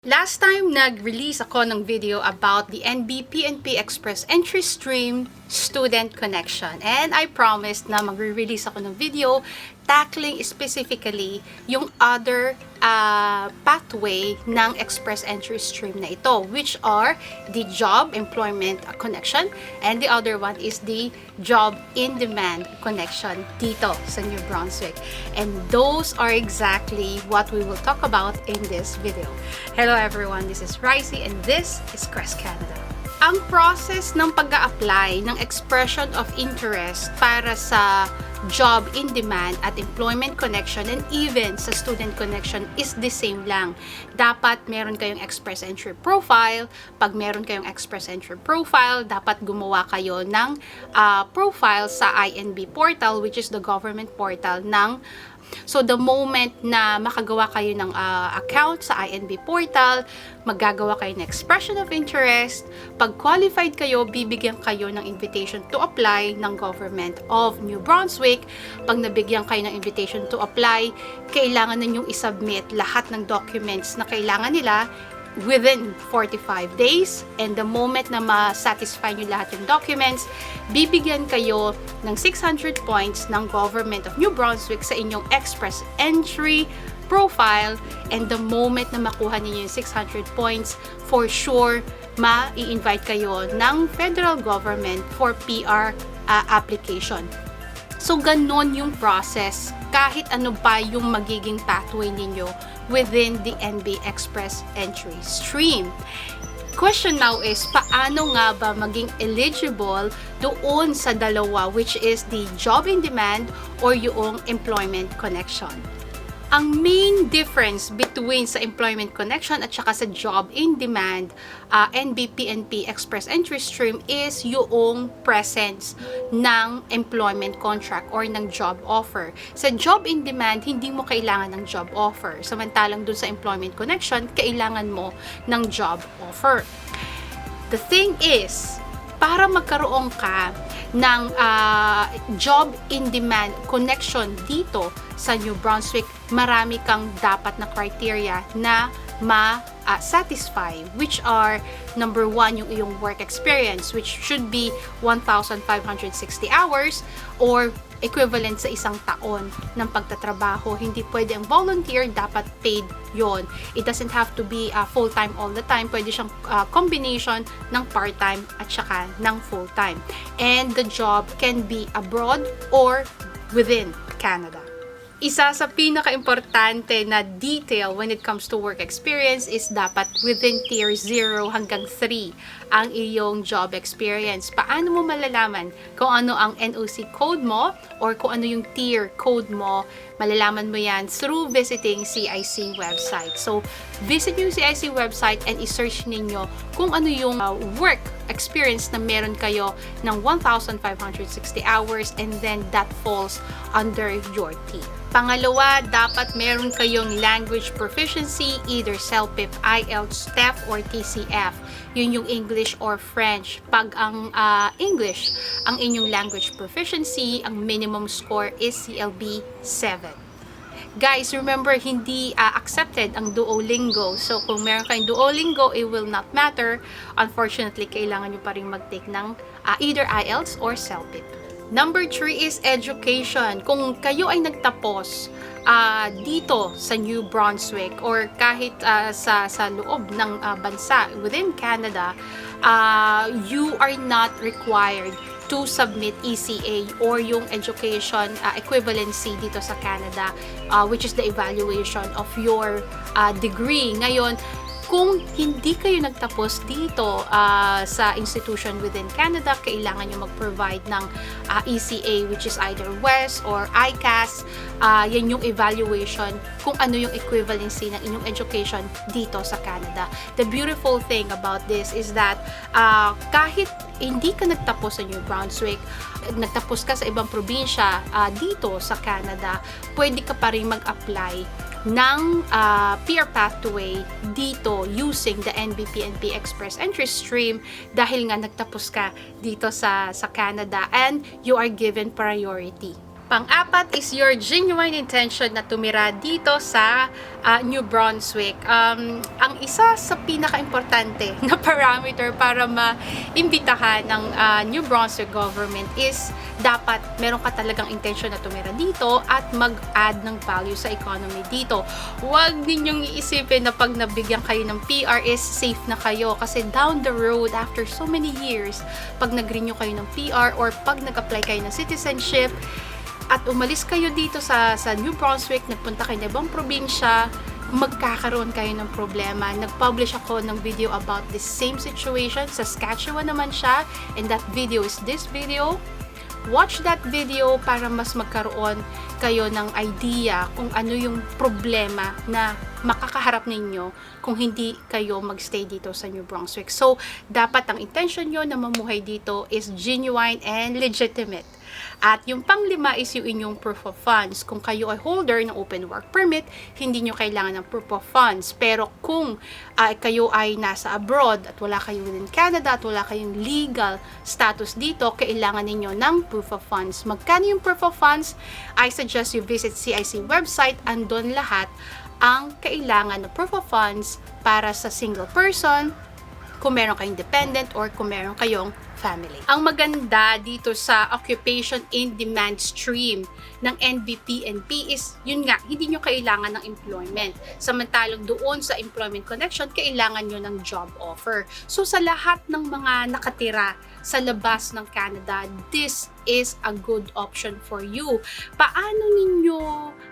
Last time, nag-release ako ng video about the NB-PNP Express Entry Stream Student Connection. And I promised na mag-release ako ng video tackling specifically yung other pathway ng Express Entry Stream na ito, which are the Job Employment Connection and the other one is the Job in Demand Connection dito sa New Brunswick. And those are exactly what we will talk about in this video. Hello everyone, this is Ricey and this is Crest Canada. Ang process ng pag-a-apply ng expression of interest para sa job in demand at employment connection and even sa student connection is the same lang. Dapat meron kayong express entry profile. Pag meron kayong express entry profile, dapat gumawa kayo ng profile sa INB portal, which is the government portal ng. So, the moment na makagawa kayo ng account sa INB portal, maggagawa kayo ng expression of interest. Pag qualified kayo, bibigyan kayo ng invitation to apply ng Government of New Brunswick. Pag nabigyan kayo ng invitation to apply, kailangan ninyong isubmit lahat ng documents na kailangan nila within 45 days, and the moment na ma-satisfy nyo lahat yung documents, bibigyan kayo ng 600 points ng Government of New Brunswick sa inyong express entry profile, and the moment na makuha ninyo yung 600 points, for sure, ma-i-invite kayo ng federal government for PR application. So, ganon yung process, kahit ano pa yung magiging pathway ninyo within the NB Express Entry Stream. Question now is, paano nga ba maging eligible doon sa dalawa, which is the job in demand or yung employment connection? Ang main difference between sa employment connection at saka sa job in demand NB-PNP Express Entry Stream is yung presence ng employment contract or ng job offer. Sa job in demand, hindi mo kailangan ng job offer. Samantalang dun sa employment connection, kailangan mo ng job offer. The thing is, para magkaroon ka ng job in demand connection dito sa New Brunswick, marami kang dapat na criteria na ma-satisfy, which are number 1, yung iyong work experience, which should be 1,560 hours or equivalent sa isang taon ng pagtatrabaho. Hindi pwede ang volunteer, dapat paid yon. It doesn't have to be full-time all the time. Pwede siyang combination ng part-time at saka ng full-time. And the job can be abroad or within Canada. Isa sa pinaka-importante na detail when it comes to work experience is dapat within tier 0 hanggang 3 ang iyong job experience. Paano mo malalaman kung ano ang NOC code mo or kung ano yung tier code mo? Malalaman mo yan through visiting CIC website. So, visit yung CIC website and i-search ninyo kung ano yung work experience na meron kayo ng 1,560 hours, and then that falls under your team. Pangalawa, dapat meron kayong language proficiency, either CELPIP, IELTS, TEF, or TCF. Yun yung English or French. Pag ang English, ang inyong language proficiency, ang minimum score is CLB 7. Guys, remember, hindi accepted ang Duolingo. So, kung meron kayong Duolingo, it will not matter. Unfortunately, kailangan nyo pa rin mag-take ng either IELTS or CELPIP. Number 3 is education. Kung kayo ay nagtapos dito sa New Brunswick or kahit sa loob ng bansa within Canada, you are not required to submit ECA or yung education equivalency dito sa Canada, which is the evaluation of your degree. Ngayon, kung hindi kayo nagtapos dito sa institution within Canada, kailangan nyo mag-provide ng ECA, which is either WES or ICAS. Yan yung evaluation kung ano yung equivalency ng inyong education dito sa Canada. The beautiful thing about this is that kahit hindi ka nagtapos sa New Brunswick, nagtapos ka sa ibang probinsya dito sa Canada, pwede ka pa rin mag-apply ng peer pathway dito using the NB-PNP Express Entry Stream dahil nga nagtapos ka dito sa Canada and you are given priority. Pang-apat is your genuine intention na tumira dito sa New Brunswick. Ang isa sa pinaka-importante na parameter para maimbitahan ng New Brunswick government is dapat meron ka talagang intention na tumira dito at mag-add ng value sa economy dito. Huwag ninyong iisipin na pag nabigyan kayo ng PR is safe na kayo, kasi down the road, after so many years, pag nag-renew kayo ng PR or pag nag-apply kayo ng citizenship, at umalis kayo dito sa New Brunswick, nagpunta kayo ng ibang probinsya, magkakaroon kayo ng problema. Nag-publish ako ng video about this same situation. Saskatchewan naman siya, and that video is this video. Watch that video para mas magkaroon kayo ng idea kung ano yung problema na makakaharap ninyo kung hindi kayo magstay dito sa New Brunswick. So, dapat ang intention nyo na mamuhay dito is genuine and legitimate. At yung pang-5 is yung inyong proof of funds. Kung kayo ay holder ng open work permit, hindi nyo kailangan ng proof of funds. Pero kung kayo ay nasa abroad at wala kayo within Canada at wala kayong legal status dito, kailangan ninyo ng proof of funds. Magkano yung proof of funds? I suggest you visit CIC website. Andun lahat ang kailangan ng proof of funds para sa single person, kung meron kayong dependent, or kung meron kayong family. Ang maganda dito sa occupation in demand stream ng NBPNP is, yun nga, hindi nyo kailangan ng employment. Samantalang doon sa employment connection, kailangan nyo ng job offer. So sa lahat ng mga nakatira sa labas ng Canada, this is a good option for you. Paano ninyo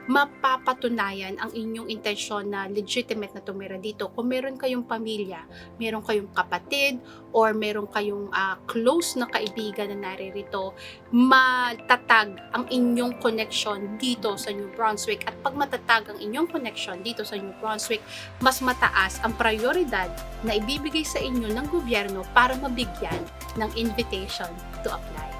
mapapatunayan ang inyong intensyon na legitimate na tumira dito? Kung meron kayong pamilya, meron kayong kapatid, or meron kayong close na kaibigan na naririto, matatag ang inyong connection dito sa New Brunswick. At pag matatag ang inyong connection dito sa New Brunswick, mas mataas ang prioridad na ibibigay sa inyo ng gobyerno para mabigyan ng invitation to apply.